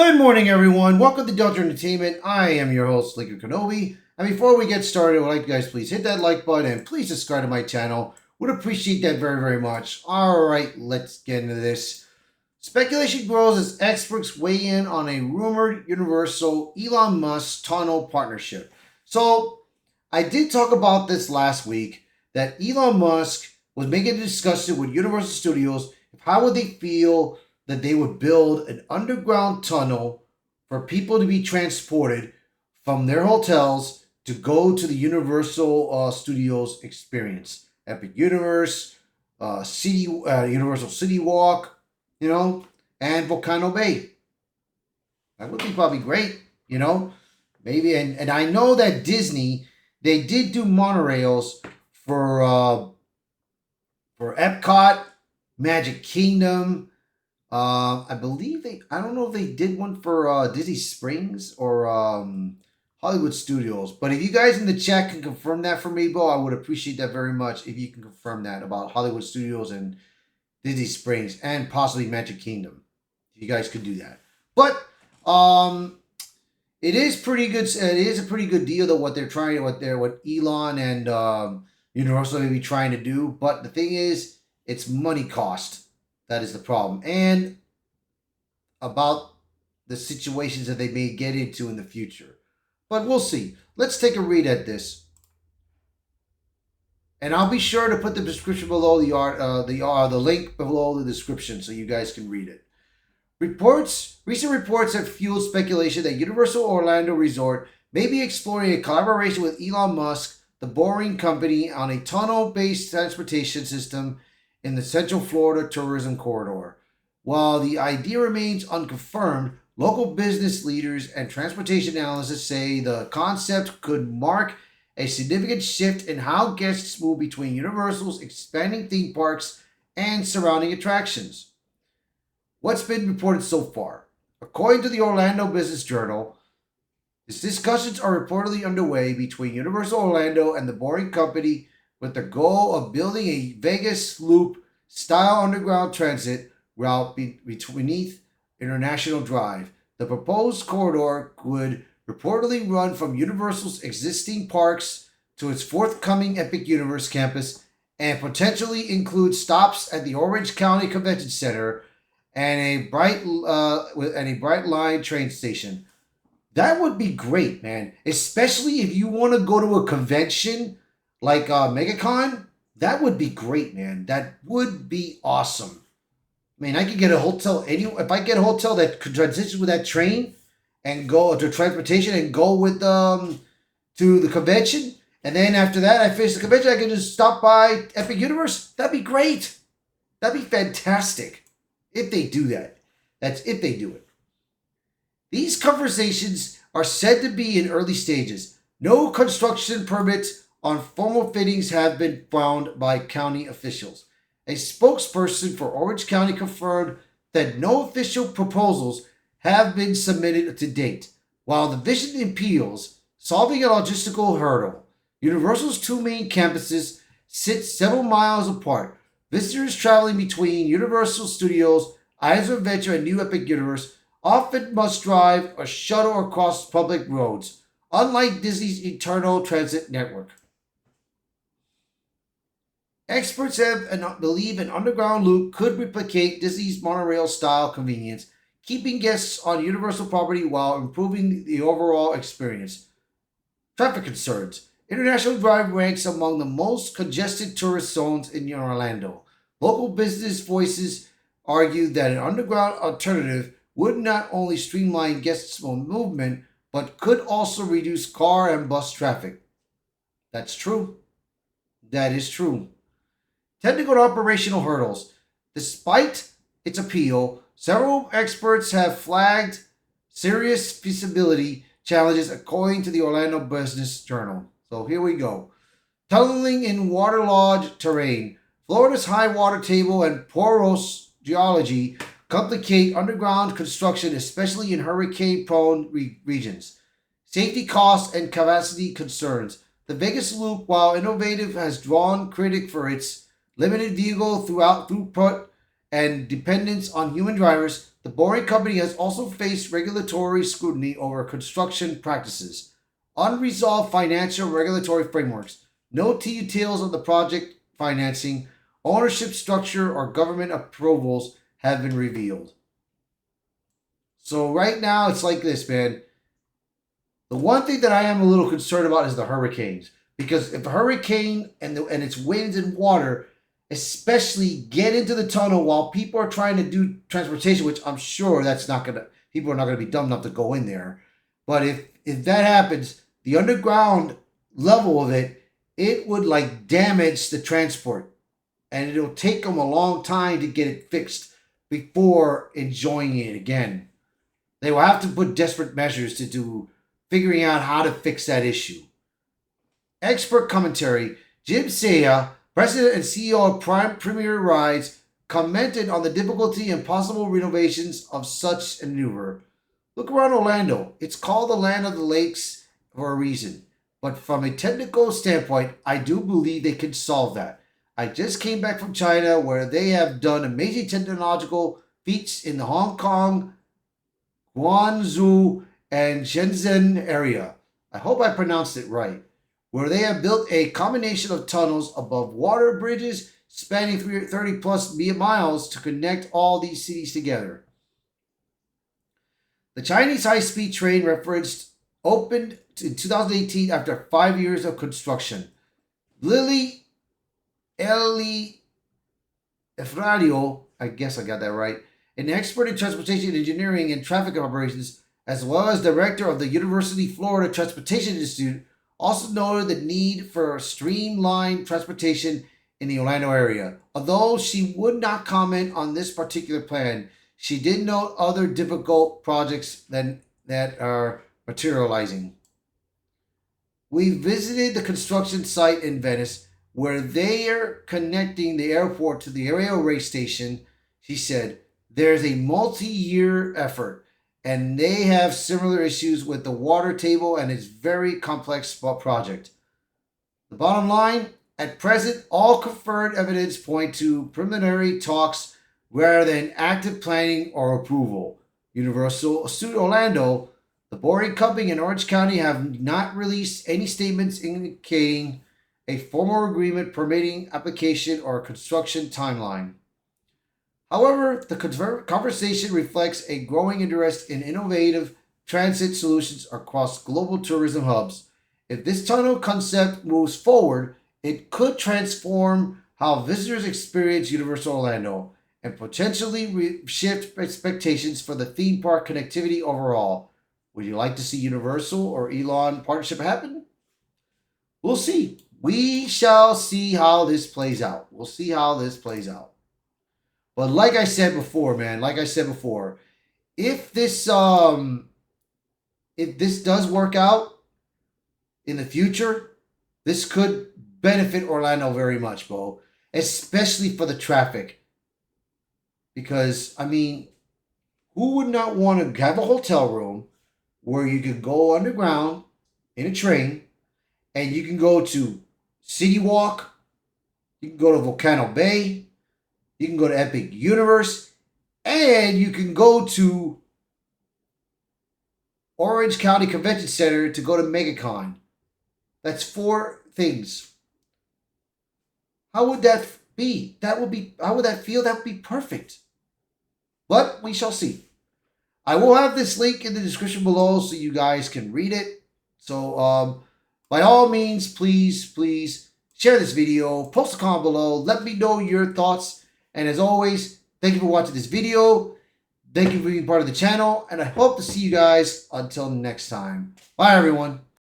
Good morning, everyone. Welcome to Delta Entertainment. I am your host, Lincoln Kenobi. And before we get started, I would like you guys please hit that like button and please subscribe to my channel. Would appreciate that very, very much. All right, let's get into this. Speculation grows as experts weigh in on a rumored Universal Elon Musk tunnel partnership. So, I did talk about this last week that Elon Musk was making a discussion with Universal Studios of how would they feel that they would build an underground tunnel for people to be transported from their hotels to go to the Universal Studios experience. Epic Universe, Universal City Walk, and Volcano Bay. That would be probably great, maybe. And I know that Disney, they did do monorails for Epcot, Magic Kingdom. I believe I don't know if they did one for Disney Springs or Hollywood Studios. But if you guys in the chat can confirm that for me, Bo, I would appreciate that very much if you can confirm that about Hollywood Studios and Disney Springs and possibly Magic Kingdom. If you guys could do that. But it is pretty good. It is a pretty good deal though what Elon and Universal may be trying to do. But the thing is, it's money cost. That is the problem. And about the situations that they may get into in the future. But we'll see. Let's take a read at this. And I'll be sure to put the description below the link below the description so you guys can read it. Recent reports have fueled speculation that Universal Orlando Resort may be exploring a collaboration with Elon Musk, the Boring Company, on a tunnel-based transportation system in the Central Florida tourism corridor. While the idea remains unconfirmed, local business leaders and transportation analysts say the concept could mark a significant shift in how guests move between Universal's expanding theme parks and surrounding attractions. What's been reported so far? According to the Orlando Business Journal, these discussions are reportedly underway between Universal Orlando and the Boring Company with the goal of building a Vegas Loop style underground transit route beneath International Drive. The proposed corridor would reportedly run from Universal's existing parks to its forthcoming Epic Universe campus and potentially include stops at the Orange County Convention Center and a bright line train station. That would be great, man. Especially if you want to go to a convention like MegaCon. That would be great, man. That would be awesome. I mean, I could get a hotel if I get a hotel that could transition with that train and go to transportation and go with to the convention, and then after that I finish the convention, I can just stop by Epic Universe. That'd be great. That'd be fantastic if they do that. That's if they do it. These conversations are said to be in early stages. No construction permits on formal fittings have been found by county officials. A spokesperson for Orange County confirmed that no official proposals have been submitted to date. While the vision appeals, solving a logistical hurdle. Universal's two main campuses sit several miles apart. Visitors traveling between Universal Studios, Islands of Adventure, and New Epic Universe often must drive or shuttle across public roads, unlike Disney's internal transit network. Experts believe an underground loop could replicate Disney's monorail-style convenience, keeping guests on Universal property while improving the overall experience. Traffic concerns. International Drive ranks among the most congested tourist zones in Orlando. Local business voices argue that an underground alternative would not only streamline guests' movement, but could also reduce car and bus traffic. That's true. That is true. Technical and operational hurdles. Despite its appeal, several experts have flagged serious feasibility challenges according to the Orlando Business Journal. So here we go. Tunneling in waterlogged terrain. Florida's high water table and porous geology complicate underground construction, especially in hurricane-prone regions. Safety costs and capacity concerns. The Vegas Loop, while innovative, has drawn critics for its limited vehicle throughput and dependence on human drivers. The The Boring Company has also faced regulatory scrutiny over construction practices, unresolved financial regulatory frameworks, no details of the project financing, ownership structure, or government approvals have been revealed. So right now it's like this, man. The one thing that I am a little concerned about is the hurricanes. Because if a hurricane and its winds and water, especially get into the tunnel while people are trying to do transportation, which I'm sure people are not gonna be dumb enough to go in there. But if that happens, the underground level of it would like damage the transport, and it'll take them a long time to get it fixed before enjoying it again. They will have to put desperate measures to do figuring out how to fix that issue. Expert commentary. Jim Saya, president and CEO of Prime Premier Rides, commented on the difficulty and possible renovations of such a maneuver. Look around Orlando. It's called the land of the lakes for a reason. But from a technical standpoint, I do believe they can solve that. I just came back from China where they have done amazing technological feats in the Hong Kong, Guangzhou, and Shenzhen area. I hope I pronounced it right. Where they have built a combination of tunnels above water bridges spanning 30 plus miles to connect all these cities together. The Chinese high-speed train referenced opened in 2018 after 5 years of construction. Lily Efradio, I guess I got that right, an expert in transportation engineering and traffic operations, as well as director of the University of Florida Transportation Institute, also noted the need for streamlined transportation in the Orlando area. Although she would not comment on this particular plan, she did note other difficult projects that are materializing. We visited the construction site in Venice where they are connecting the airport to the railway station. She said, there's a multi-year effort and they have similar issues with the water table and its very complex project. The bottom line, at present, all confirmed evidence point to preliminary talks rather than active planning or approval. Universal Studio Orlando, the Boring Company, and Orange County have not released any statements indicating a formal agreement permitting application or construction timeline. However, the conversation reflects a growing interest in innovative transit solutions across global tourism hubs. If this tunnel concept moves forward, it could transform how visitors experience Universal Orlando and potentially shift expectations for the theme park connectivity overall. Would you like to see Universal or Elon partnership happen? We'll see. We shall see how this plays out. We'll see how this plays out. But like I said before, man, if this does work out in the future, this could benefit Orlando very much, Bo, especially for the traffic. Because I mean, who would not want to have a hotel room where you could go underground in a train and you can go to City Walk, you can go to Volcano Bay, you can go to Epic Universe, and you can go to Orange County Convention Center to go to MegaCon. That's 4 things. How would that be? How would that feel? That would be perfect. But we shall see. I will have this link in the description below so you guys can read it. So by all means, please share this video, post a comment below, let me know your thoughts. And as always, thank you for watching this video. Thank you for being part of the channel. And I hope to see you guys until next time. Bye, everyone.